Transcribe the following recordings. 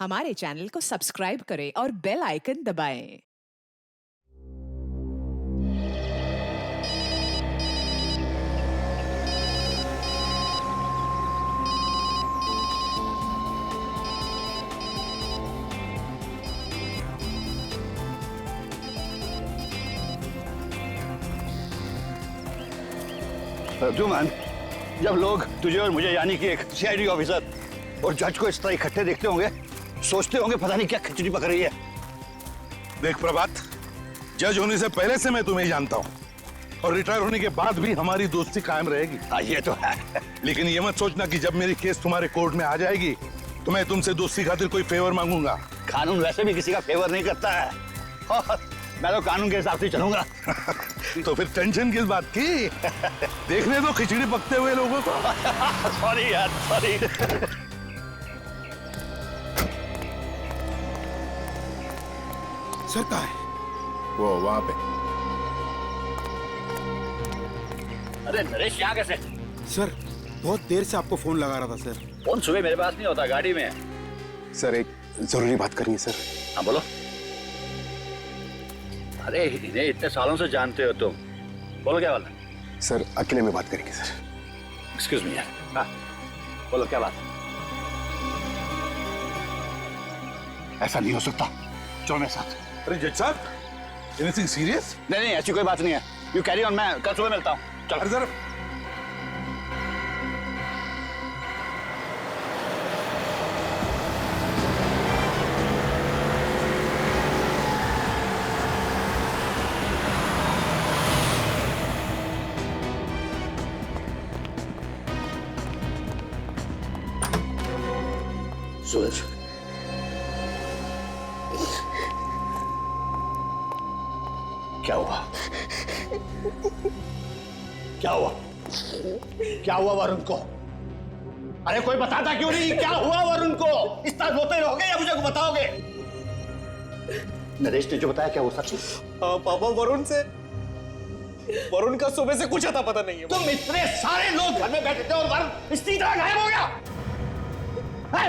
हमारे चैनल को सब्सक्राइब करें और बेल आइकन दबाएं। अर्जुमान, जब लोग तुझे और मुझे यानी कि एक सीआईडी ऑफिसर और जज को इस तरह इकट्ठे देखते होंगे, सोचते होंगे पता नहीं क्या खिचड़ी पक रही है। देख प्रभात, जज होने से पहले से मैं तुम्हें जानता हूँ और रिटायर होने के बाद भी हमारी दोस्ती कायम रहेगी। हाँ, ये तो है। लेकिन ये मत सोचना कि जब मेरी केस तुम्हारे कोर्ट में आ जाएगी तो मैं तुमसे दोस्ती खातिर कोई फेवर मांगूंगा। कानून वैसे भी किसी का फेवर नहीं करता है और मैं तो कानून के हिसाब से चलूंगा। तो फिर टेंशन किस बात की? देखने दो खिचड़ी पकते हुए लोगों को। सॉरी यार, सॉरी। सर कहाँ है? वो वहां पे। अरे नरेश, यहाँ कैसे? सर बहुत देर से आपको फोन लगा रहा था सर। फोन सुबह मेरे पास नहीं होता, गाड़ी में है। सर एक जरूरी बात करनी है सर। हाँ बोलो। अरे इन्हें इतने सालों से जानते हो तुम, बोलो क्या बात है? सर अकेले में बात करेंगे सर। एक्सक्यूज मी यार। हाँ बोलो क्या बात है? ऐसा नहीं हो सकता, चलो मेरे साथ। अरे जज साहब, एनीथिंग सीरियस? नहीं नहीं, ऐसी कोई बात नहीं है। यू कैरी ऑन, मैं कल सुबह मिलता हूँ। चलो। अरे जरा सूरज, क्या हुआ? क्या हुआ? क्या हुआ वरुण को? अरे कोई बताता क्यों नहीं? क्या हुआ वरुण को? इस तरह रोते रहोगे या मुझे को बताओगे? नरेश ने जो बताया क्या वो सच है? हाँ पापा, वरुण का सुबह से कुछ अता पता नहीं है। तुम इतने सारे लोग घर में बैठे थे और वरुण इस तरह गायब हो गया है?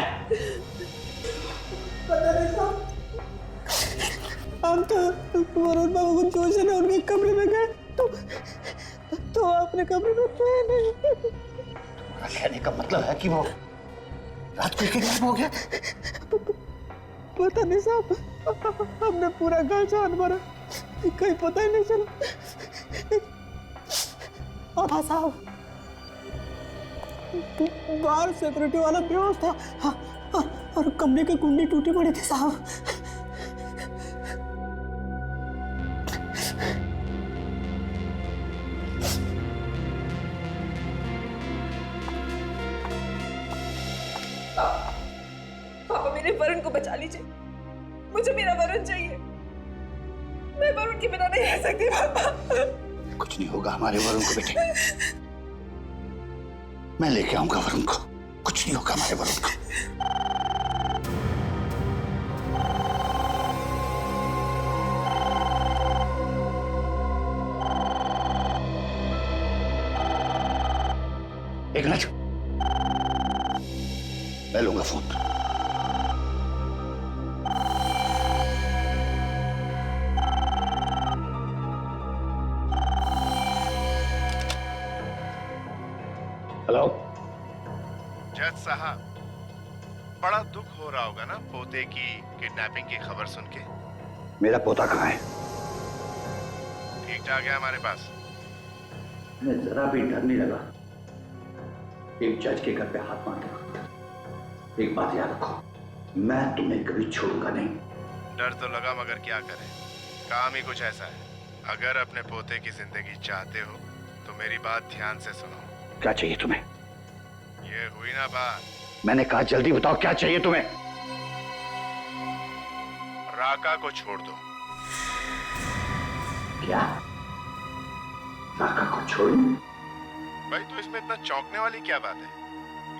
हम तो वरुण बाबू को जोश ने उनके कमरे में गए तो अपने कमरे में थे नहीं। कहने का मतलब है कि वो रात को गायब हो गया? पता नहीं साहब, हमने पूरा घर छान मारा, कहीं पता ही नहीं चला। हाँ साहब, बाहर सिक्योरिटी वाला बेहोश था। हाँ, और कमरे की कुंडी टूटी पड़ी थी साहब। पापा मेरे वरुण को बचा लीजिए, मुझे मेरा वरुण चाहिए। मैं वरुण के बिना नहीं रह सकती पापा। कुछ नहीं होगा हमारे वरुण को बेटे, मैं लेके आऊंगा वरुण को। कुछ नहीं होगा हमारे वरुण को। एक मिनट, मैं लूंगा फोन। हेलो जज साहब, बड़ा दुख हो रहा होगा ना पोते की किडनैपिंग की खबर सुन के। मेरा पोता कहाँ है? ठीक ठाक है हमारे पास। मैं जरा भी डर नहीं लगा एक जज के घर पे हाथ मार के। एक बात याद रखो, मैं तुम्हें कभी छोड़ूंगा नहीं। डर तो लगा मगर क्या करें, काम ही कुछ ऐसा है। अगर अपने पोते की जिंदगी चाहते हो तो मेरी बात ध्यान से सुनो। क्या चाहिए तुम्हें? ये हुई ना बात। मैंने कहा जल्दी बताओ क्या चाहिए तुम्हें? राका को छोड़ दो। क्या? राका को छोड़ूं? भाई तो इसमें इतना चौंकने वाली क्या बात है?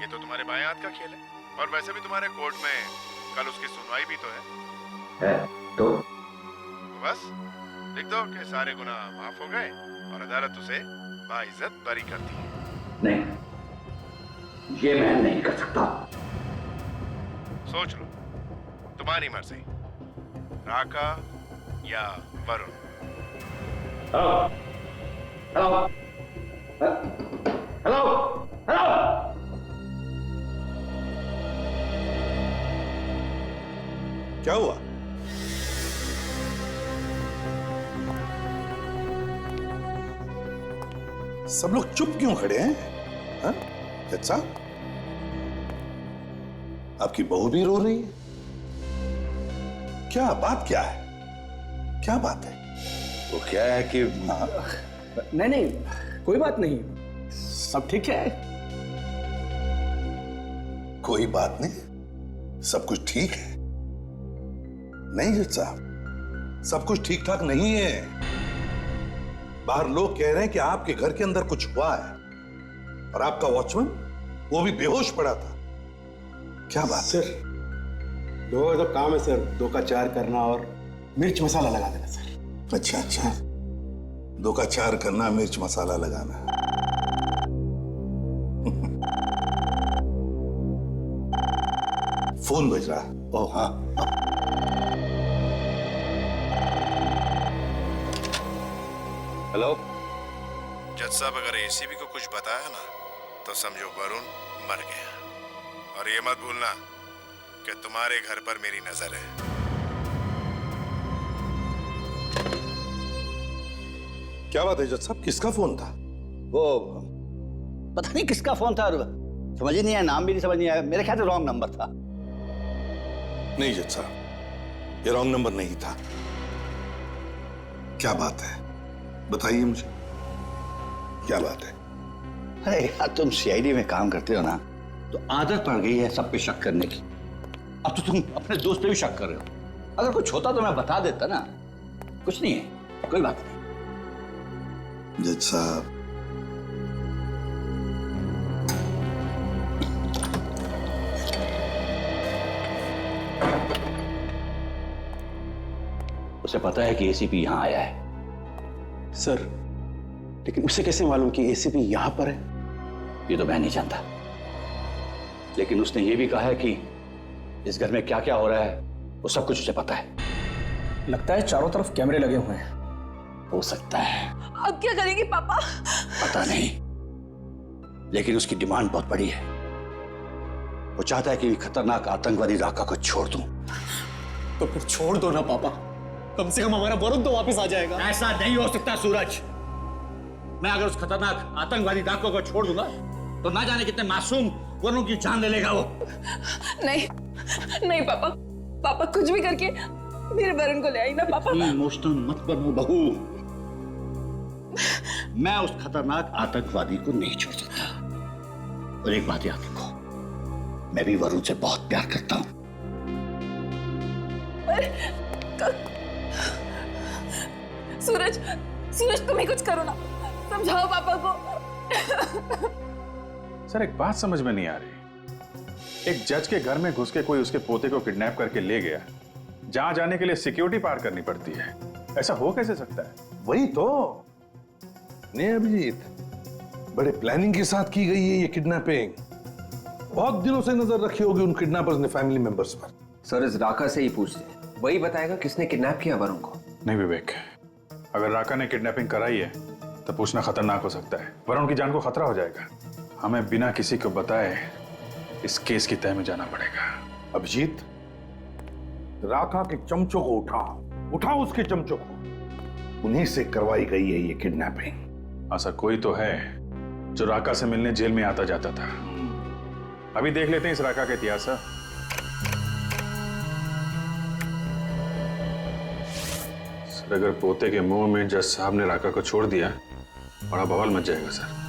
ये तो तुम्हारे बाएं हाथ का खेल है, और वैसे भी तुम्हारे कोर्ट में कल उसकी सुनवाई भी तो है। तो बस लिख दो कि सारे गुनाह माफ हो गए और अदालत उसे बाइज्जत बरी करती है। नहीं, ये मैं नहीं कर सकता। सोच लो, तुम्हारी मर्जी, राका या वरुण। Hello hello hello. क्या हुआ? सब लोग चुप क्यों खड़े हैं? हाँ? जज साहब, आपकी बहू भी रो रही है। क्या बात क्या है? क्या बात है? वो क्या है कि नहीं नहीं, कोई बात नहीं, सब ठीक है। कोई बात नहीं, सब कुछ ठीक है? नहीं जज साहब, सब कुछ ठीक ठाक नहीं है। बाहर लोग कह रहे हैं कि आपके घर के अंदर कुछ हुआ है और आपका वॉचमैन वो भी बेहोश पड़ा था। क्या बात? सर, दो का तो काम है सर, 2 का 4 करना और मिर्च मसाला लगा देना सर। अच्छा अच्छा, 2 का 4 करना, मिर्च मसाला लगाना। फोन बज रहा। ओह हाँ, हेलो। जज साहब, अगर एसीपी को कुछ बताया ना तो समझो वरुण मर गया। और ये मत भूलना कि तुम्हारे घर पर मेरी नजर है। क्या बात है जज साहब, किसका फोन था? वो पता नहीं किसका फोन था, समझ ही नहीं आया, नाम भी नहीं समझ नहीं आया। मेरे ख्याल से रॉन्ग नंबर था। नहीं जज साहब, ये रॉन्ग नंबर नहीं था। क्या बात है, बताइए मुझे, क्या बात है? अरे यार, तुम सीआईडी में काम करते हो ना, तो आदत पड़ गई है सब पे शक करने की। अब तो तुम अपने दोस्त पे भी शक कर रहे हो। अगर कुछ होता तो मैं बता देता ना। कुछ नहीं है, कोई बात नहीं। जज साहब, उसे पता है कि एसीपी यहां आया है। सर, लेकिन उसे कैसे मालूम कि एसीपी यहां पर है? ये तो मैं नहीं जानता, लेकिन उसने ये भी कहा है कि इस घर में क्या क्या हो रहा है वो सब कुछ उसे पता है। लगता है चारों तरफ कैमरे लगे हुए हैं। हो सकता है, अब क्या करेंगे पापा? पता नहीं, लेकिन उसकी डिमांड बहुत बड़ी है। वो चाहता है कि खतरनाक आतंकवादी राका को छोड़ दूं। तो फिर छोड़ दो ना पापा, कम से कम हमारा वरुण तो वापस आ जाएगा। ऐसा नहीं हो सकता सूरज। मैं अगर उस खतरनाक आतंकवादी डाकू को छोड़ दूंगा तो ना जाने कितने मासूम वरुण की जान ले लेगा वो। नहीं नहीं पापा, पापा कुछ भी करके मेरे वरुण को ले आई ना पापा। इमोशनल मत बनो बहू। मैं उस खतरनाक आतंकवादी को नहीं छोड़ सकता। और एक बात याद रखो, मैं भी वरुण से बहुत प्यार करता हूं। सूरज, सूरज तुम ही कुछ करो ना, समझाओ पापा को। सर, एक बात समझ में नहीं आ रही। एक जज के घर में घुस के कोई उसके पोते को किडनैप करके ले गया, जहां जाने के लिए सिक्योरिटी पार करनी पड़ती है। ऐसा हो कैसे सकता है? वही तो नहीं अभिजीत, बड़े प्लानिंग के साथ की गई है ये किडनैपिंग। बहुत दिनों से नजर रखी होगी उन किडनैपर्स ने फैमिली मेंबर्स पर। सर, इस राका से ही पूछते, वही बताएगा किसने किडनैप किया वरुण को। नहीं विवेक, अगर राका ने किडनैपिंग कराई है तो पूछना खतरनाक हो सकता है। वरुण की जान को खतरा हो जाएगा। हमें बिना किसी को बताए इस केस की तह में जाना पड़ेगा। अभिजीत, राका के चमचों को उठाओ उसके चमचों को। उन्हीं से करवाई गई है ये किडनैपिंग। ऐसा कोई तो है जो राका से मिलने जेल में आता जाता था। अभी देख लेते हैं इस राका का इतिहास। सर, अगर पोते के मुंह में जज साहब ने राका को छोड़ दिया, बड़ा बवाल मच जाएगा सर।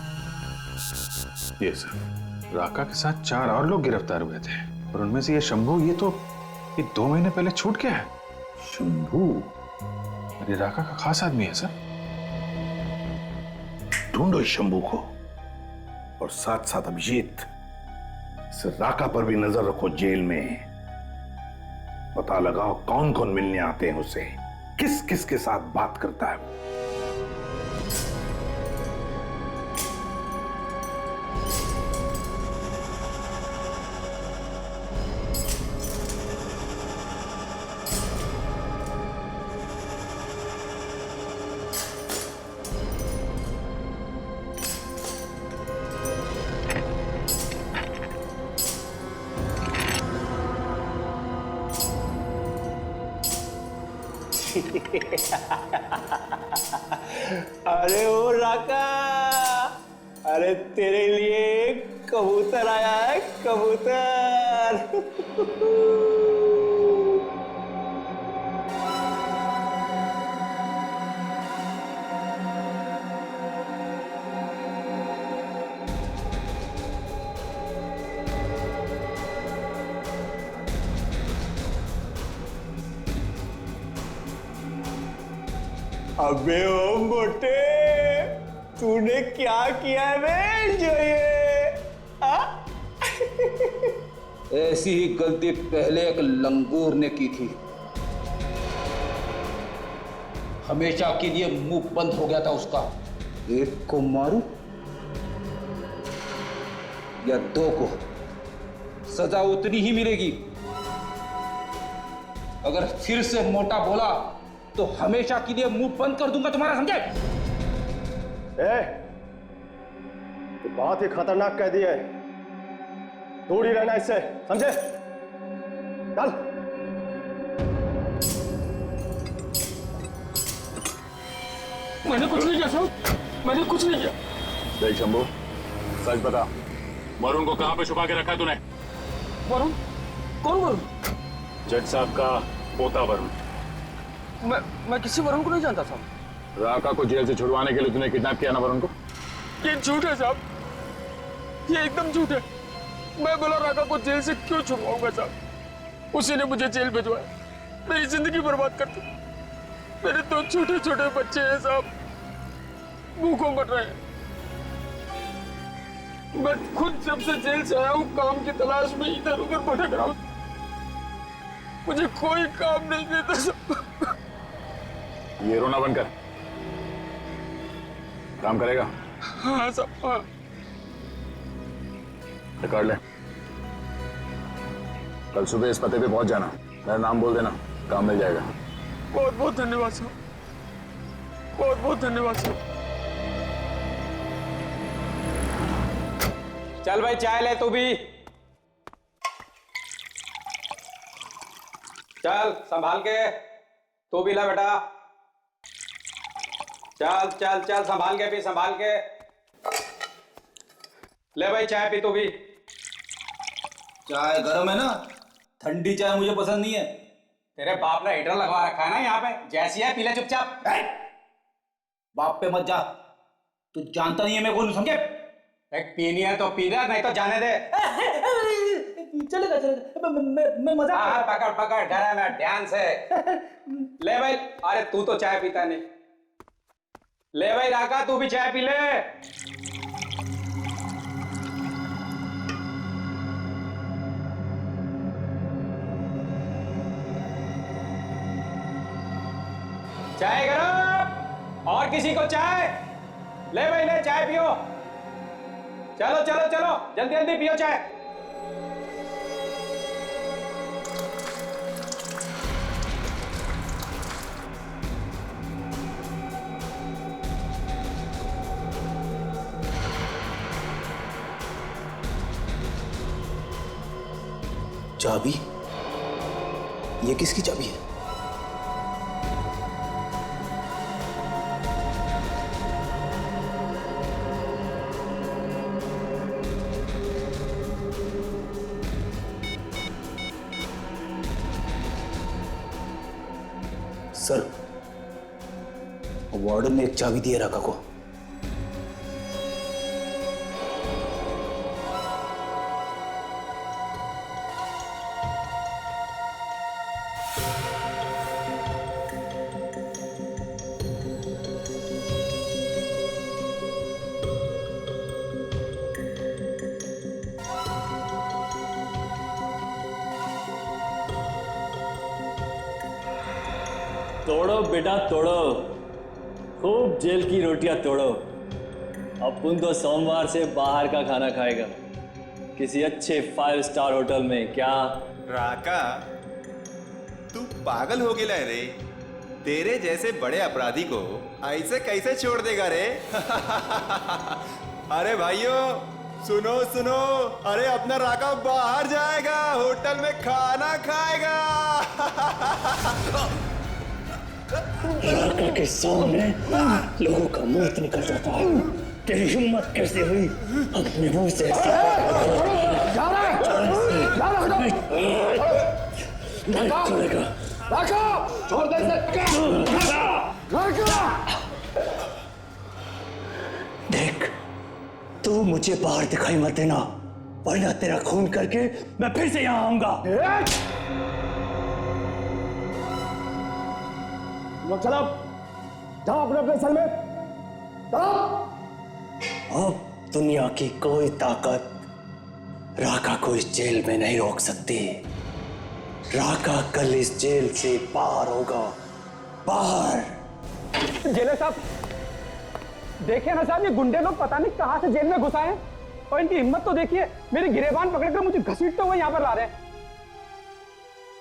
ये सर, राका के साथ 4 और लोग गिरफ्तार हुए थे और उनमें से ये शंभू, ये 2 महीने पहले छूट गया है। शंभू? अरे राका का खास आदमी है सर। ढूंढो इस शंभू को, और साथ साथ अभिजीत, इस राका पर भी नजर रखो जेल में। पता लगाओ कौन कौन मिलने आते हैं उसे, किस किस के साथ बात करता है वो। अरे ओ राका, अरे तेरे लिए कबूतर आया है, कबूतर। अबे ओ मोटे, तूने क्या किया है बे जो ये? ऐसी ही गलती पहले एक लंगूर ने की थी, हमेशा के लिए मुंह बंद हो गया था उसका। एक को मारूं या दो को, सजा उतनी ही मिलेगी। अगर फिर से मोटा बोला तो हमेशा के लिए मुंह बंद कर दूंगा तुम्हारा, समझे? तो बहुत ही खतरनाक कह दिया है, दूर ही रहना इससे, समझे? चल। मैंने कुछ नहीं किया साहब, मैंने कुछ नहीं किया। देख शंभू, सच बता, वरुण को कहां पे छुपा के रखा है तूने? वरुण? कौन वरुण? जज साहब का पोता वरुण। मैं किसी वरुण को नहीं जानता साहब। राका को जेल से छुड़वाने के लिए तूने किडनैप किया ना वरुण को? ये झूठ है साहब, ये एकदम झूठ है। मैं बोला राका को जेल से क्यों छुड़वाऊंगा साहब, उसी ने मुझे जेल भिजवाया, मेरी जिंदगी बर्बाद कर दी। मेरे दो छोटे छोटे बच्चे हैं साहब, भूखों मर रहे हैं। मैं खुद जब से जेल से आया हूँ काम की तलाश में इधर उधर भटक रहा हूँ, मुझे कोई काम नहीं देता सब। ये रोना बंद कर, काम करेगा? हाँ साहब, हाँ। रिकॉर्ड ले, कल सुबह इस पते पे पहुंच जाना, मेरा नाम बोल देना, काम मिल जाएगा। बहुत बहुत धन्यवाद साहब, बहुत बहुत धन्यवाद साहब। चल भाई चाय ले तू भी, चल संभाल के, तू भी ला बेटा, चल चल चल संभाल के पी, संभाल के ले भाई चाय पी तू भी। चाय गर्म है ना, ठंडी चाय मुझे पसंद नहीं है। तेरे बाप ने हीटर लगवा रखा है ना यहाँ पे, जैसी है पीले चुपचाप। बाप पे मत जा, तू जानता नहीं है मैं कौन, समझे? एक पीनी है तो पी ले, नहीं तो जाने दे। चलेगा चलेगा, मैं मजा। हाँ पकड़ पकड़, डरा मैं ध्यान से। ले भाई, अरे तू तो चाय पीता नहीं, ले भाई राका तू भी चाय पी ले। चाय गरम, और किसी को चाय? ले भाई ले, चाय पियो, चलो चलो चलो जल्दी जल्दी पियो चाय। चाबी? ये किसकी चाबी है? सर, वार्डन ने एक चाबी दी है राका को। तोड़ो बेटा तोड़ो, खूब जेल की रोटियां तोड़ो। अपुन तो सोमवार से बाहर का खाना खाएगा, किसी अच्छे 5 स्टार होटल में। क्या राका, तू पागल हो गया रे? तेरे जैसे बड़े अपराधी को ऐसे कैसे छोड़ देगा रे? अरे भाइयों सुनो सुनो, अरे अपना राका बाहर जाएगा, होटल में खाना खाएगा। राका के सामने लोगों का मौत निकल जाता है। तेरी हिम्मत कैसे हुई अपने मुंह से देख, तू मुझे बाहर दिखाई मत देना, वरना तेरा खून करके मैं फिर से यहाँ आऊंगा। चलो, जाओ अपने अपने सेल में। अब दुनिया की कोई ताकत राका को इस जेल में नहीं रोक सकती। राका कल इस जेल से बाहर होगा, बाहर। जेलर साहब, देखिए ना साहब, ये गुंडे लोग पता नहीं कहां से जेल में घुस आए हैं, और इनकी हिम्मत तो देखिए, मेरी गिरेबान पकड़कर मुझे घसीटते हुए यहाँ पर ला रहे हैं।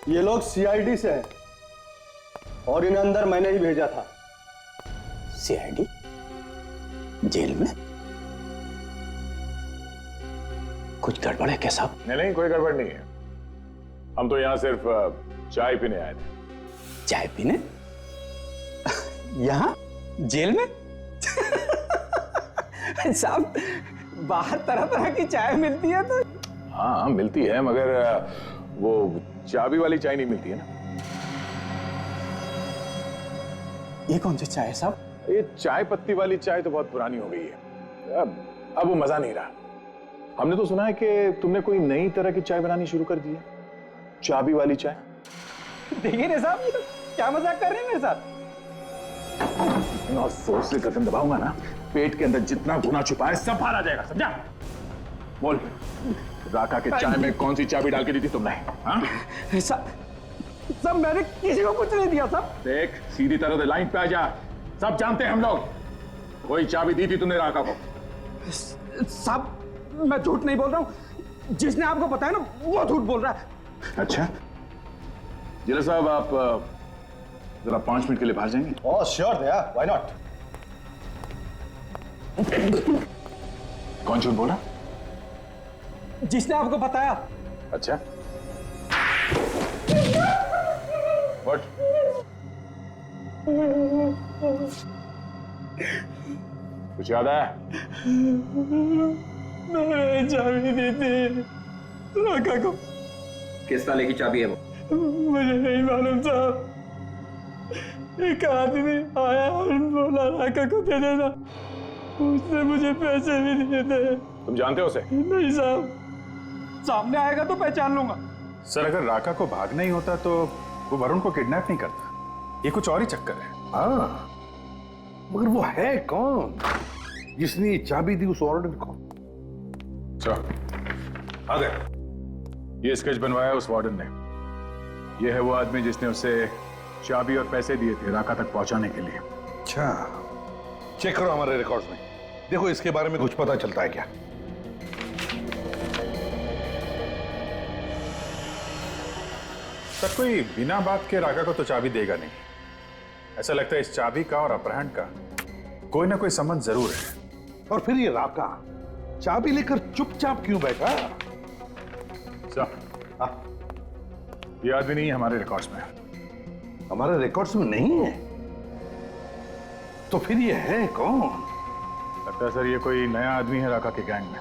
ये लोग सीआईडी से हैं और इन्हें अंदर मैंने ही भेजा था। सीआईडी? जेल में? कुछ गड़बड़ है क्या साहब? नहीं, कोई गड़बड़ नहीं है। हम तो यहाँ सिर्फ चाय पीने आए थे। चाय पीने? यहाँ जेल में? साहब, बाहर तरह तरह की चाय मिलती है तो। हाँ मिलती है, मगर वो चाबी वाली चाय नहीं मिलती है ना। ये कौन सी चाय है साहब? ये चाय पत्ती वाली चाय तो बहुत पुरानी हो गई है, अब वो मजा नहीं रहा। हमने तो सुना है कि तुमने कोई नई तरह की चाय बनानी शुरू कर दी है, चाबी वाली चाय। देखिए ना साहब, ये तो क्या मजाक कर रहे हैं मेरे साथ? और जोर से कदम दबाऊंगा ना, पेट के अंदर जितना गुना छुपा है सब बाहर आ जाएगा, समझा? बोल, राका के चाय में कौन सी चाबी डाल के दी थी तुमने? हाँ? सब मैंने किसी को कुछ नहीं दिया साहब। देख, सीधी तरह से लाइन पे आ जा, सब जानते हैं हम लोग। कोई चाबी दी थी तुमने राका को? साहब, मैं झूठ नहीं बोल रहा हूँ, जिसने आपको बताया ना वो झूठ बोल रहा है। अच्छा, जिला साहब, आप जरा 5 मिनट के लिए बाहर जाएंगे? ओह श्योर भैया, व्हाई नॉट। कौन झूठ बोला? जिसने आपको बताया। अच्छा, व्हाट? कुछ याद आया? मैंने चाबी दी थी राका को। किस ताले की चाबी है वो? मुझे नहीं मालूम साहब, एक आदमी आया और बोला राका को दे देना, उसने मुझे पैसे भी दिए थे। तुम जानते हो उसे? नहीं साहब, सामने आएगा तो पहचान लूंगा। सर, अगर राका को भागना ही होता तो वो वरुण को किडनैप नहीं करता। ये कुछ और ही चक्कर है। हाँ, मगर वो है कौन जिसने ये चाबी दी उस वार्डन को? आ गए। ये स्केच बनवाया उस वार्डन ने। ये है वो आदमी जिसने उसे चाबी और पैसे दिए थे राका तक पहुंचाने के लिए। अच्छा, चेक करो हमारे रिकॉर्ड्स में, देखो इसके बारे में कुछ पता चलता है क्या? सर, कोई बिना बात के राका को तो चाबी देगा नहीं। ऐसा लगता है इस चाबी का और अपहरण का कोई ना कोई संबंध जरूर है। और फिर ये राका चाबी लेकर चुपचाप क्यों बैठा? सर, ये आदमी नहीं है हमारे रिकॉर्ड्स में। हमारे रिकॉर्ड्स में नहीं है? तो फिर ये है कौन? लगता है सर ये कोई नया आदमी है राका के गैंग में।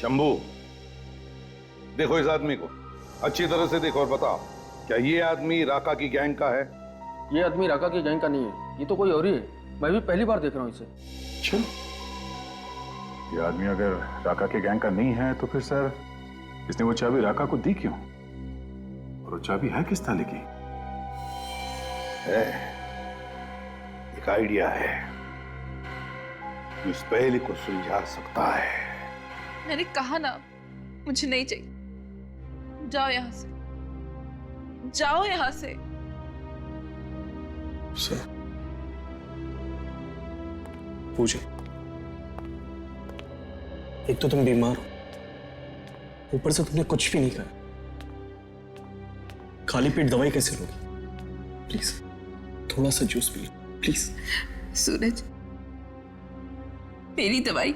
शंभू, देखो इस आदमी को अच्छी तरह से देखो और बताओ, क्या ये आदमी राका की गैंग का है? ये आदमी राका की गैंग का नहीं है, ये तो कोई और ही है। मैं भी पहली बार देख रहा हूँ इसे। अच्छा, ये आदमी अगर राका के गैंग का नहीं है तो फिर सर इसने वो चाबी राका को दी क्यों? और वो चाबी है किस ताले की? है, एक आइडिया है जो इस पहेली को सुलझा सकता है। मैंने कहा ना, मुझे नहीं चाहिए। जाओ यहां से, जाओ यहां से। सर, पूछे, एक तो तुम बीमार हो, ऊपर से तुमने कुछ भी नहीं खाया, खाली पेट दवाई कैसे लोगी? प्लीज थोड़ा सा जूस पी लो, प्लीज। सूरज, मेरी दवाई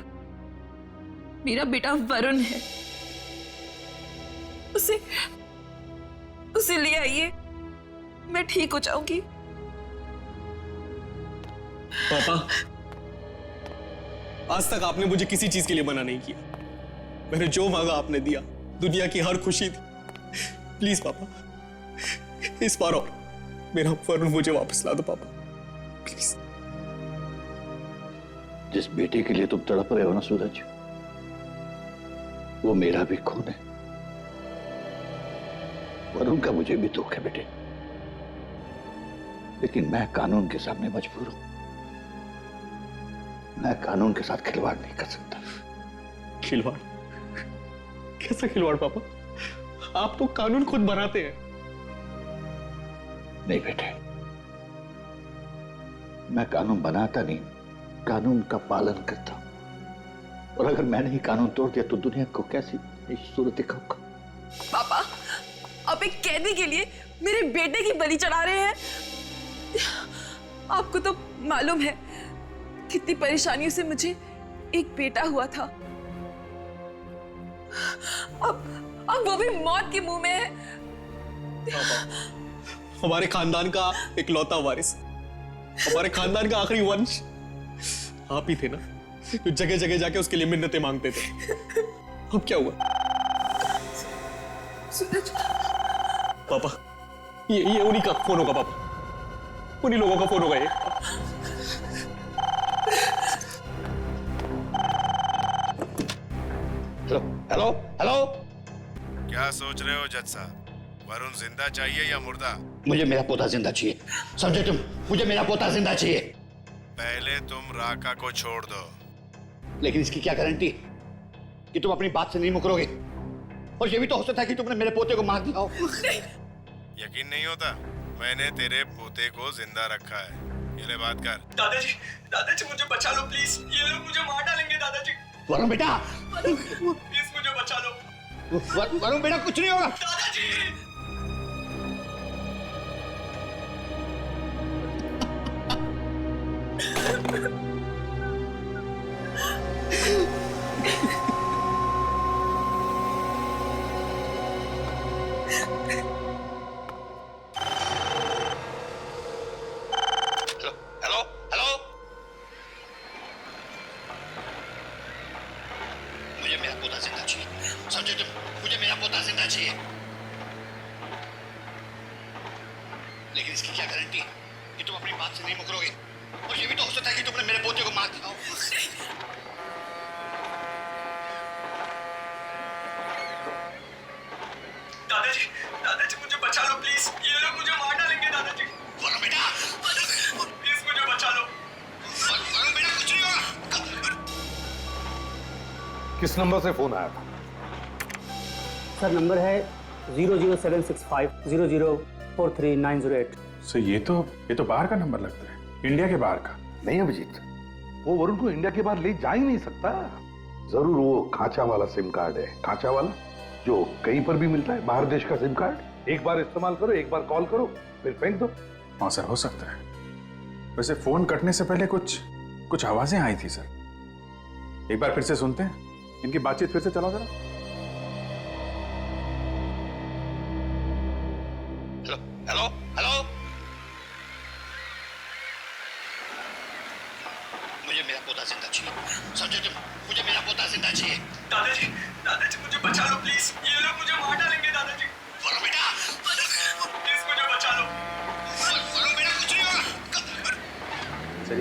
मेरा बेटा वरुण है, उसे ले आइए, मैं ठीक हो जाऊंगी। पापा, आज तक आपने मुझे किसी चीज के लिए मना नहीं किया। मैंने जो मांगा आपने दिया, दुनिया की हर खुशी थी। प्लीज पापा, इस बार और मेरा वरुण मुझे वापस ला दो पापा, प्लीज। जिस बेटे के लिए तुम तड़प रहे हो ना सूरज, वो मेरा भी खून है। वरुण का मुझे भी दुख है बेटे, लेकिन मैं कानून के सामने मजबूर हूं। मैं कानून के साथ खिलवाड़ नहीं कर सकता। खिलवाड़? कैसा खिलवाड़ पापा? आप तो कानून खुद बनाते हैं। नहीं बेटे, मैं कानून बनाता नहीं, कानून का पालन करता हूं। और अगर मैंने ही कानून तोड़ दिया तो दुनिया को कैसी सूरत दिखाऊंगा? पापा, आप एक कैदी के लिए मेरे बेटे की बलि चढ़ा रहे हैं। आपको तो मालूम है कितनी परेशानियों से मुझे एक बेटा हुआ था। अब वो भी मौत के मुंह में है। हमारे खानदान का इकलौता वारिस, हमारे खानदान का आखिरी वंश आप ही थे ना, जो जगह जगह जाके उसके लिए मिन्नतें मांगते थे। अब क्या हुआ? सूरज पापा, ये उन्हीं का फोन होगा पापा, उन्हीं लोगों का फोन होगा ये। Hello hello hello. क्या सोच रहे हो जज साहब? वरुण जिंदा चाहिए या मुर्दा? मुझे मेरा पोता जिंदा चाहिए, समझे तुम? मुझे मेरा पोता जिंदा चाहिए। पहले तुम राका को छोड़ दो। लेकिन इसकी क्या गारंटी कि तुम अपनी बात से नहीं मुकरोगे? और ये भी तो हो सकता है कि तुमने मेरे पोते को मार दिया हो। यकीन नहीं होता? मैंने तेरे पोते को जिंदा रखा है। ये ले बात कर। दादाजी मुझे बचा लो प्लीज, ये लोग मुझे मार डालेंगे दादाजी। वरुण बेटा, प्लीज मुझे बचा लो। वरुण बेटा, कुछ नहीं होगा। दादाजी। Hello hello. मुझे मेरा पोता जिंदा चाहिए, समझे तुम? मुझे मेरा पोता जिंदा चाहिए। लेकिन इसकी क्या गारंटी कि तुम अपनी बात से नहीं मुकरोगे? और ये भी तो हो सकता है कि तुमने मेरे पोते को मार दिया हो। दादाजी मुझे बचा लो प्लीज, ये लोग मुझे मार डालेंगे दादाजी। वरुण बेटा, प्लीज मुझे बचा लो। वरुण बेटा, कुछ नहीं होगा। किस नंबर से फोन आया था? सर नंबर है 00765 0043 सर ये तो बाहर का नंबर लगता है, इंडिया के बाहर का। नहीं अभिजीत, वो वरुण को इंडिया के बाहर ले जा ही नहीं सकता। जरूर वो खांचा वाला सिम कार्ड है, खांचा वाला जो कहीं पर भी मिलता है, बाहर देश का सिम कार्ड। एक बार इस्तेमाल करो, एक बार कॉल करो, फिर फेंक दो। हाँ सर, हो सकता है। वैसे फोन कटने से पहले कुछ आवाजें आई थी सर। एक बार फिर से सुनते हैं, इनकी बातचीत फिर से चलाओ जरा। Hello hello. मुझे मेरा पोता जिंदा चाहिए, समझे तुम? मुझे मेरा पोता जिंदा चाहिए। दादाजी मुझे बचा लो प्लीज, ये लोग मुझे मार डालेंगे दादाजी। वरुण बेटा, प्लीज मुझे बचा लो। वरुण बेटा, कुछ नहीं होगा। सर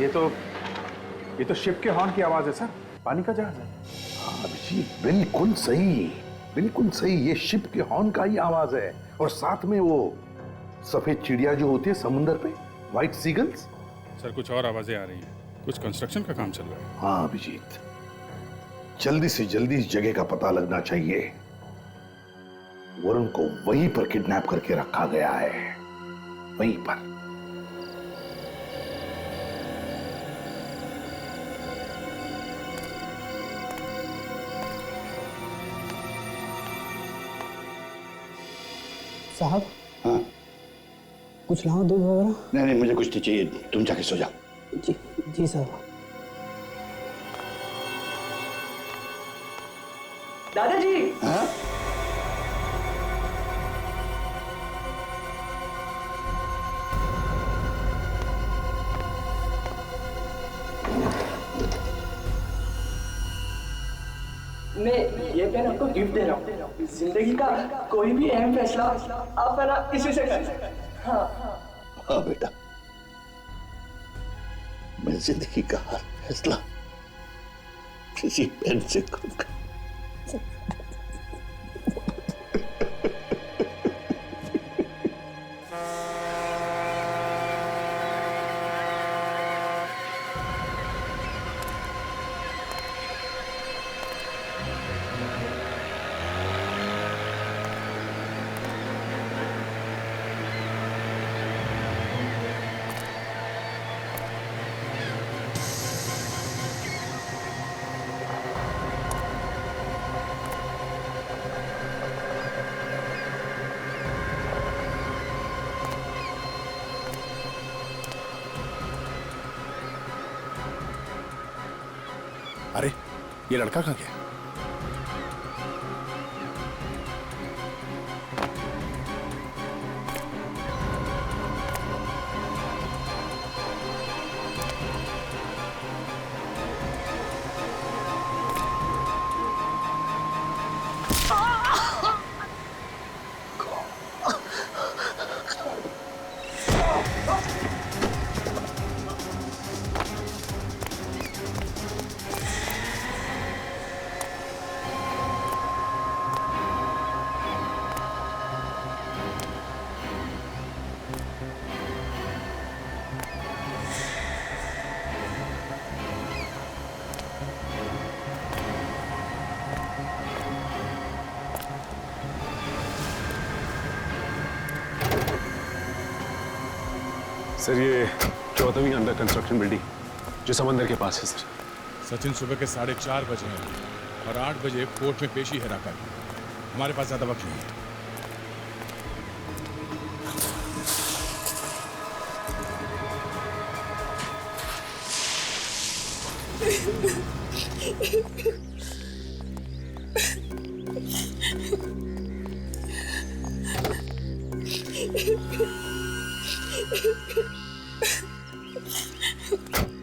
ये तो शिप के हॉर्न की आवाज है सर, पानी का जहाज है। हाँ अभिजीत, बिल्कुल सही, बिल्कुल सही। ये शिप के हॉर्न का ही आवाज है। और साथ में वो सफेद चिड़िया जो होती है समुंदर पे, व्हाइट सीगल्स। सर कुछ और आवाजें आ रही हैं, कुछ कंस्ट्रक्शन का काम चल रहा है। हाँ अभिजीत, जल्दी से जल्दी इस जगह का पता लगना चाहिए। वरुण को वहीं पर किडनैप करके रखा गया है, वहीं पर। साहब, हाँ कुछ लाओ, दूध वगैरह? नहीं नहीं, मुझे कुछ नहीं चाहिए, तुम जाके सो जाओ। जी जी साहब। दादाजी, हाँ? मैं आपको गिफ्ट दे रहा हूँ। जिंदगी का कोई भी अहम फैसला आप है ना इसी से कर। हाँ हाँ बेटा, मैं जिंदगी का हर फैसला किसी पेन से करूंगा। अरे ये लड़का कहाँ गया? सर ये 14वीं अंडर कंस्ट्रक्शन बिल्डिंग जो समंदर के पास है सर। सचिन सुबह के 4:30 बजे हैं और 8 बजे कोर्ट में पेशी है राका की। हमारे पास ज्यादा वक्त नहीं है।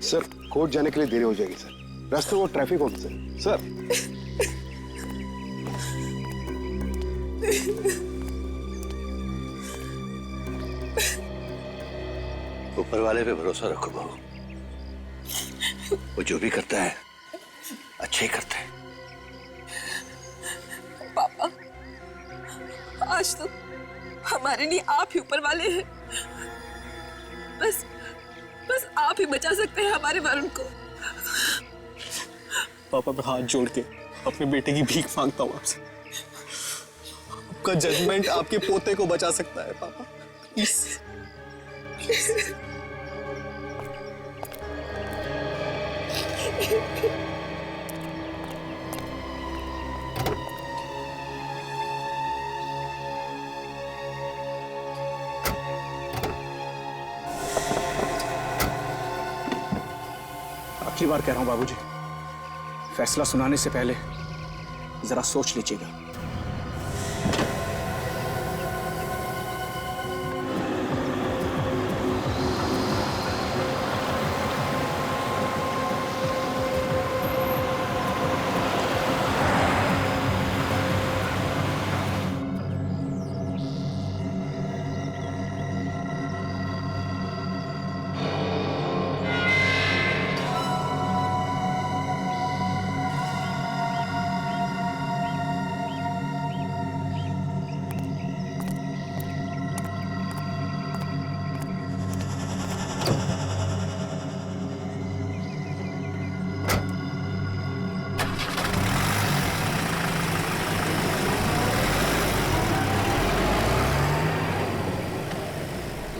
सर कोर्ट जाने के लिए देरी हो जाएगी सर, रास्ते में वो ट्रैफिक होगी सर। ऊपर वाले पे भरोसा रखो बहू, वो जो भी करता है अच्छे ही करता है। पापा, आज तो हमारे लिए आप ही ऊपर वाले हैं। बस आप ही बचा सकते हैं हमारे वरुण को। पापा मैं हाथ जोड़ के अपने बेटे की भीख मांगता हूँ आपसे। आपका जजमेंट आपके पोते को बचा सकता है पापा, प्लीज। आखिरी बार कह रहा हूं बाबूजी, फैसला सुनाने से पहले जरा सोच लीजिएगा।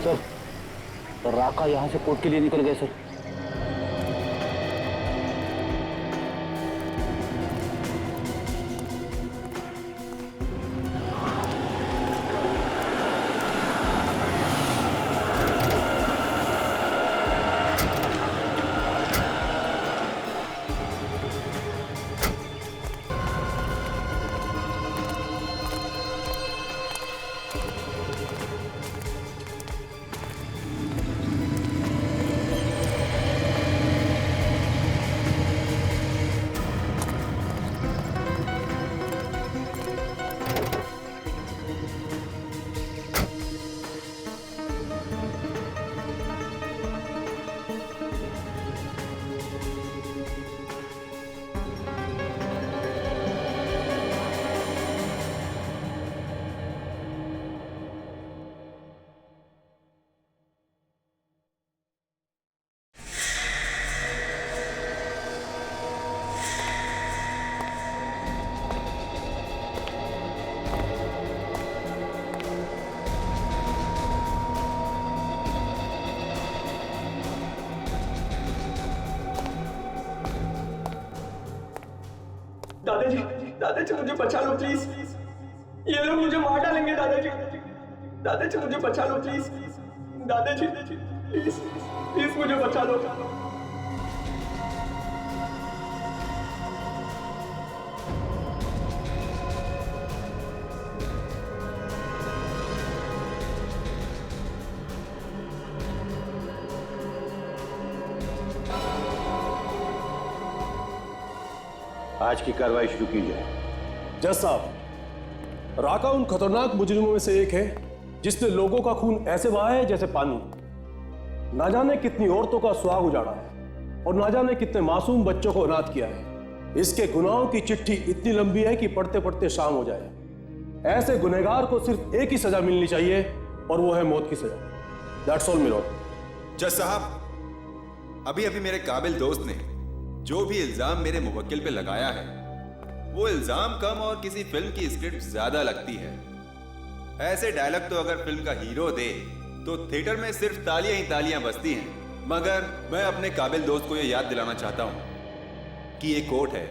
सर राका यहाँ से कोर्ट के लिए निकल गए सर। दादाजी मुझे बचा लो प्लीज, ये लोग मुझे मार डालेंगे दादाजी, दादाजी मुझे बचा लो प्लीज, दादाजी प्लीज प्लीज मुझे बचा लो। आज की कार्रवाई शुरू की जाए। जज साहब, राका उन खतरनाक मुजरिमों में से एक है जिसने लोगों का खून ऐसे बहाया है जैसे पानी। ना जाने कितनी औरतों का सुहाग उजाड़ा है और ना जाने कितने मासूम बच्चों को अनाथ किया है। इसके गुनाहों की चिट्ठी इतनी लंबी है कि पढ़ते पढ़ते शाम हो जाए। ऐसे गुनहगार को सिर्फ एक ही सजा मिलनी चाहिए और वो है मौत की सजा। That's all milord. जज साहब, अभी अभी मेरे काबिल दोस्त ने जो भी इल्जाम मेरे मुवक्किल पे लगाया है, वो इल्जाम कम और किसी फिल्म की स्क्रिप्ट ज्यादा लगती है। ऐसे डायलॉग तो अगर फिल्म का हीरो दे तो थिएटर में सिर्फ तालियां ही तालियां बजती हैं। मगर मैं अपने काबिल दोस्त को ये याद दिलाना चाहता हूं कि ये कोर्ट है,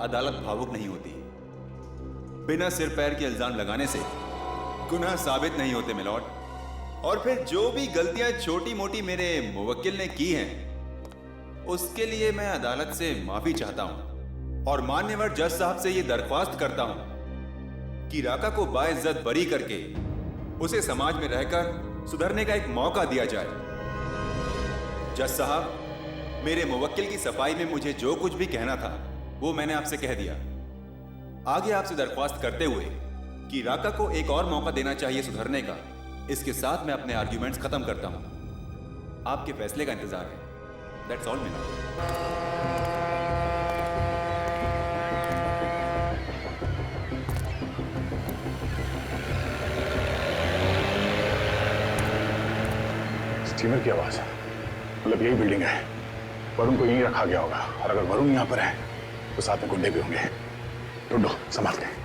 अदालत भावुक नहीं होती। बिना सिर पैर के इल्जाम लगाने से गुनाह साबित नहीं होते मिलॉर्ड। और फिर जो भी गलतियां छोटी मोटी मेरे मुवक्किल ने की हैं, उसके लिए मैं अदालत से माफी चाहता हूं और मान्यवर जज साहब से यह दरख्वास्त करता हूं कि राका को बाइज्जत बरी करके उसे समाज में रहकर सुधरने का एक मौका दिया जाए। जज साहब, मेरे मुवक्किल की सफाई में मुझे जो कुछ भी कहना था वो मैंने आपसे कह दिया। आगे आपसे दरख्वास्त करते हुए कि राका को एक और मौका देना चाहिए सुधरने का, इसके साथ मैं अपने आर्ग्यूमेंट्स खत्म करता हूं। आपके फैसले का इंतजार है। That's all milord. स्टीमर की आवाज है, मतलब यही बिल्डिंग है। वरुण को यहीं रखा गया होगा और अगर वरुण यहाँ पर है तो साथ में गुंडे भी होंगे। ढूंढो, संभाल के।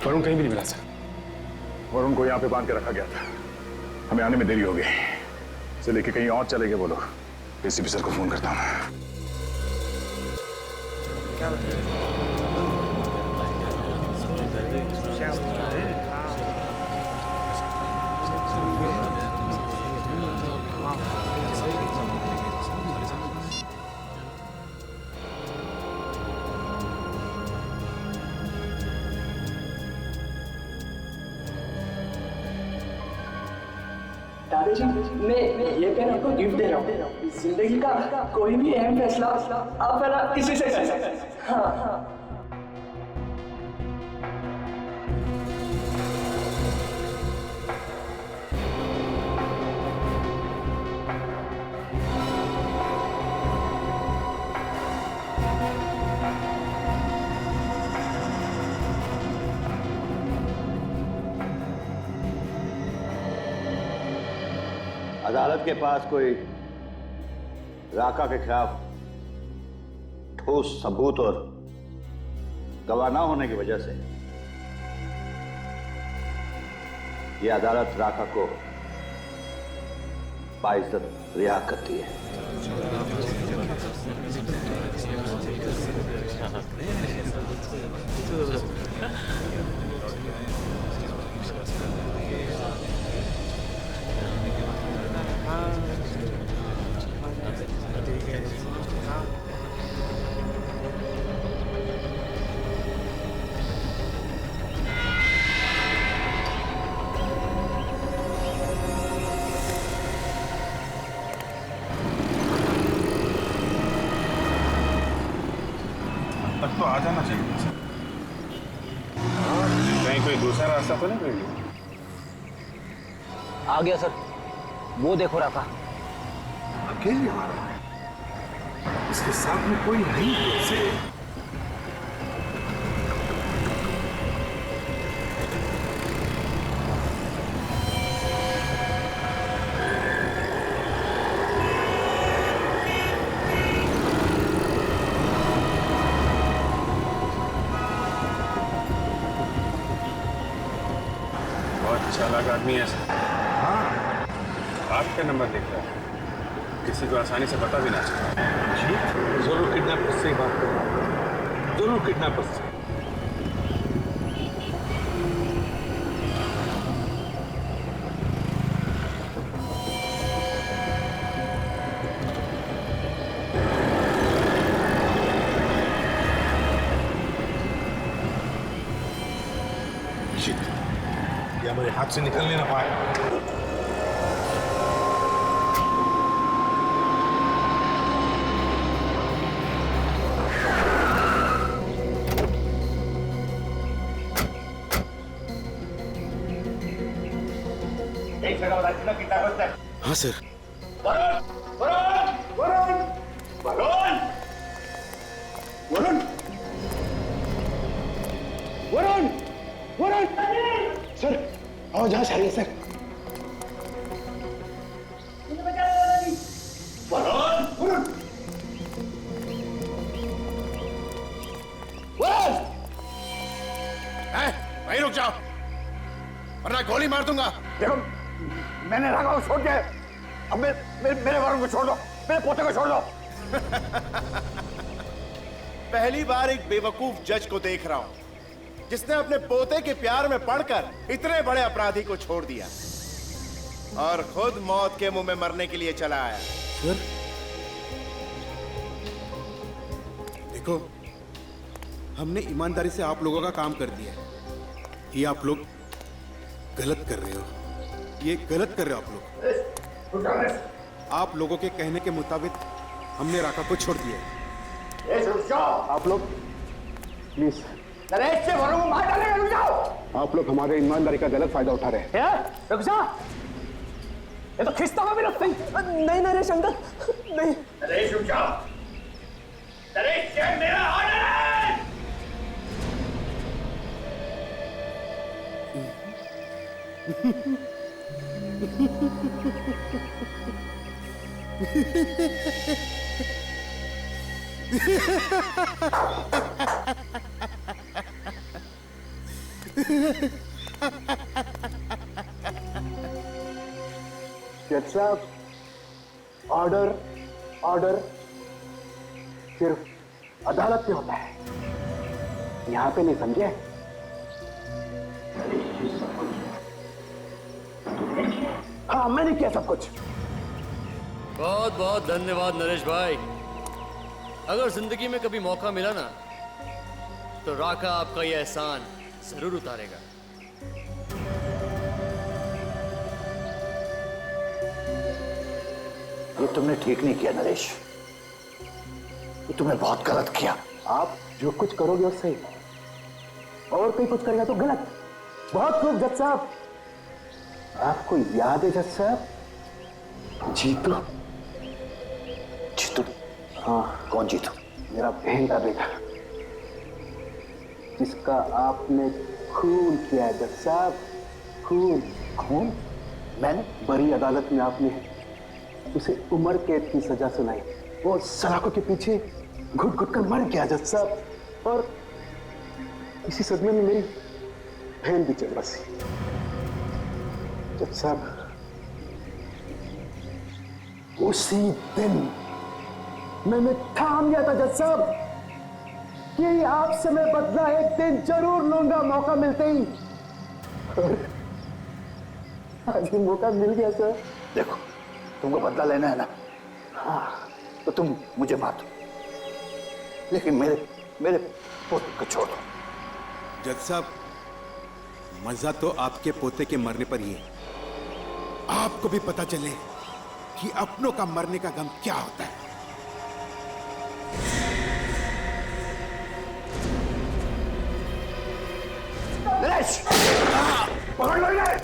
वरुण कहीं भी नहीं मिला सर। वरुण को यहाँ पे बांध के रखा गया था। हमें आने में देरी हो गई, इसे लेके कहीं और चले गए वो लोग। एसीपी सर को फोन करता हूँ। क्या दादाजी, मैं ये पेन आपको गिफ्ट दे रहा हूँ। जिंदगी का कोई भी अहम फैसला आप पहला इसी से कर सकते हैं। हाँ। अदालत के पास कोई राका के खिलाफ ठोस सबूत और गवाह न होने की वजह से यह अदालत राका को बाइज्जत रिहा करती है। तक तो आ जाना चाहिए। कहीं कोई दूसरा रास्ता तो नहीं मिल आ गया सर, वो देखो राका। अकेले आ रहा है, इसके साथ में कोई नहीं है। चालाक आदमी है सर। हाँ, आपका नंबर लिख रहा है, किसी को आसानी से पता भी ना चले। जी जरूर किडनैपर से बात कर रहा हूं, जरूर किडनैपर से। ये हमारे हाथ से निकलने ना पाए। हाँ सर। वरुण सर, आवाज आ रही है सर। वहीं रुक जाओ वरना गोली मार दूंगा। देखो मैंने राका को छोड़ दिया है, अब मेरे वरुण को छोड़ दो, मेरे पोते को छोड़ दो। पहली बार एक बेवकूफ जज को देख रहा हूं जिसने अपने पोते के प्यार में पड़कर इतने बड़े अपराधी को छोड़ दिया और खुद मौत के मुंह में मरने के लिए चला आया। सर देखो, हमने ईमानदारी से आप लोगों का काम कर दिया है, ये आप लोग गलत कर रहे हो, ये गलत कर रहे हो आप लोग। आप लोगों के कहने के मुताबिक हमने राका को छोड़ दिया। आप लोग प्लीज, नरेश से वरुण को मार डालेंगे, रुक जाओ। आप लोग हमारे ईमानदारी का गलत फायदा उठा रहे हैं। रुक जा, ये तो खिस्ता में भी रखते ही। नहीं नरेश अंकल, नहीं। नरेश रुक जाओ, नरेश ये मेरा ऑर्डर है। जज साहब, ऑर्डर ऑर्डर सिर्फ अदालत में होता है, यहां पे नहीं, समझे? हाँ मैंने किया सब कुछ। बहुत बहुत धन्यवाद नरेश भाई। अगर जिंदगी में कभी मौका मिला ना तो राका आपका यह एहसान जरूर उतारेगा। ये तुमने ठीक नहीं किया नरेश, ये तुमने बहुत गलत किया। आप जो कुछ करोगे वो सही, और कोई कुछ करेगा तो गलत। बहुत खूब जज साहब। आपको याद है जज साहब, जीतू? जीतू? हाँ। कौन जीतू? मेरा बहन का बेटा, जिसका आपने खून किया है जज साहब, खून। खून? मैंने? बड़ी अदालत में आपने उसे उम्र कैद की सजा सुनाई, वो सलाखों के पीछे घुट घुट कर मर गया जज साहब, और इसी सदमे में मेरी बहन भी चल बसी। जज साहब, उसी दिन मैंने ठान लिया था जज साहब कि आपसे मैं बदला एक दिन जरूर लूंगा, मौका मिलते ही। और आज ये मौका मिल गया सर। देखो, तुमको बदला लेना है ना, हाँ तो तुम मुझे मार दो, लेकिन मेरे पोते को छोड़ दो। जज साहब, मजा तो आपके पोते के मरने पर ही है। आपको भी पता चले कि अपनों का मरने का गम क्या होता है। नरेश, पकड़ लो इन्हें।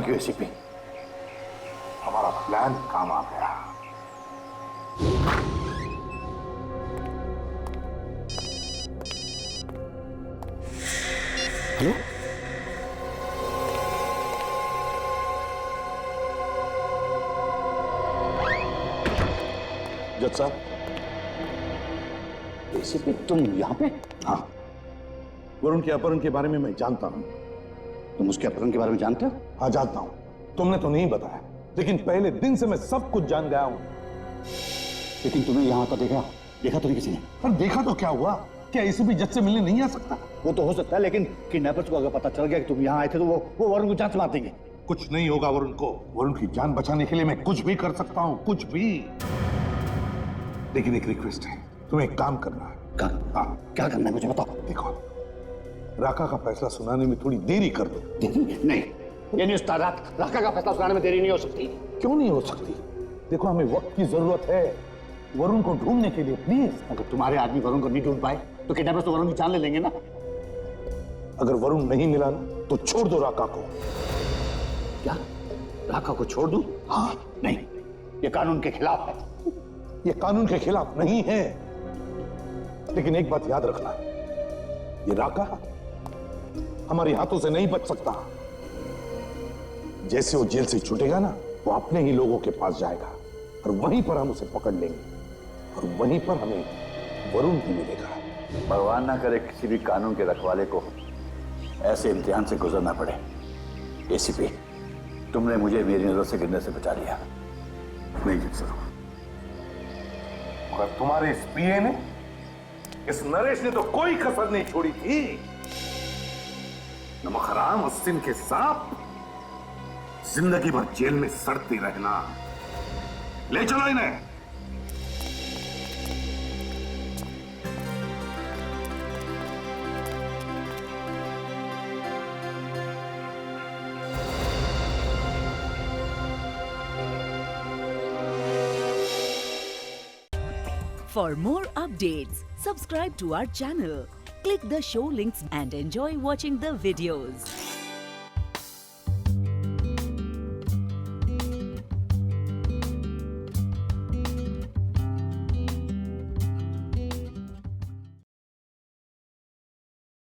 Thank you ACP. हमारा प्लान काम आ गया। हेलो, जज साहब। एसीपी तुम यहाँ पे? हाँ, वरुण के अपहरण के बारे में मैं जानता हूँ। तुम उसके अपहरण के बारे में जानते हो? हाँ जानता हूँ, तुमने तो नहीं बताया, लेकिन पहले दिन से मैं सब कुछ जान गया हूँ। लेकिन तुम्हें यहाँ तो देखा तो नहीं किसी ने? पर देखा तो क्या हुआ? क्या एसीपी जज से मिलने नहीं आ सकता? वो तो हो सकता है, लेकिन किडनैपर्स को अगर पता चल गया कि तुम यहाँ आए थे तो वो वरुण को जान से मार देंगे। कुछ नहीं होगा वरुण को। वरुण की जान बचाने के लिए मैं कुछ भी कर सकता हूँ, कुछ भी। लेकिन एक रिक्वेस्ट है, तुम्हें एक काम करना है। क्या करना है मुझे बताओ। देखो, राका का फैसला सुनाने में थोड़ी देरी कर दो। नहीं, ये नहीं उस्ताद, राका का फैसला सुनाने में देरी नहीं हो सकती। क्यों नहीं हो सकती? देखो, हमें वक्त की जरूरत है वरुण को ढूंढने के लिए। प्लीज, अगर तुम्हारे आदमी वरुण को नहीं ढूंढ पाए तो किडनैपर्स तो वरुण की जान ले लेंगे ना। अगर वरुण नहीं मिला ना तो छोड़ दो राका को। क्या राका को छोड़ दूं? हाँ, नहीं, ये कानून के खिलाफ है। ये कानून के खिलाफ नहीं है, लेकिन एक बात याद रखना, ये राका हमारे हाथों से नहीं बच सकता। जैसे वो जेल से छूटेगा ना, वो अपने ही लोगों के पास जाएगा और वहीं पर हम उसे पकड़ लेंगे और वहीं पर हमें वरुण भी मिलेगा। भगवान ना करे किसी भी कानून के रखवाले को ऐसे इम्तिहान से गुजरना पड़े। एसीपी, तुमने मुझे मेरी नजर से गिरने से बचा लिया। नहीं जीत सकूं। मगर तुम्हारे इस पीए ने, इस नरेश ने तो कोई कसर नहीं छोड़ी थी। नमक हराम और सिंह के सांप जिंदगी भर जेल में सड़ते रहना। ले चलो इन्हें। For more updates, subscribe to our channel, click the show links and enjoy watching the videos.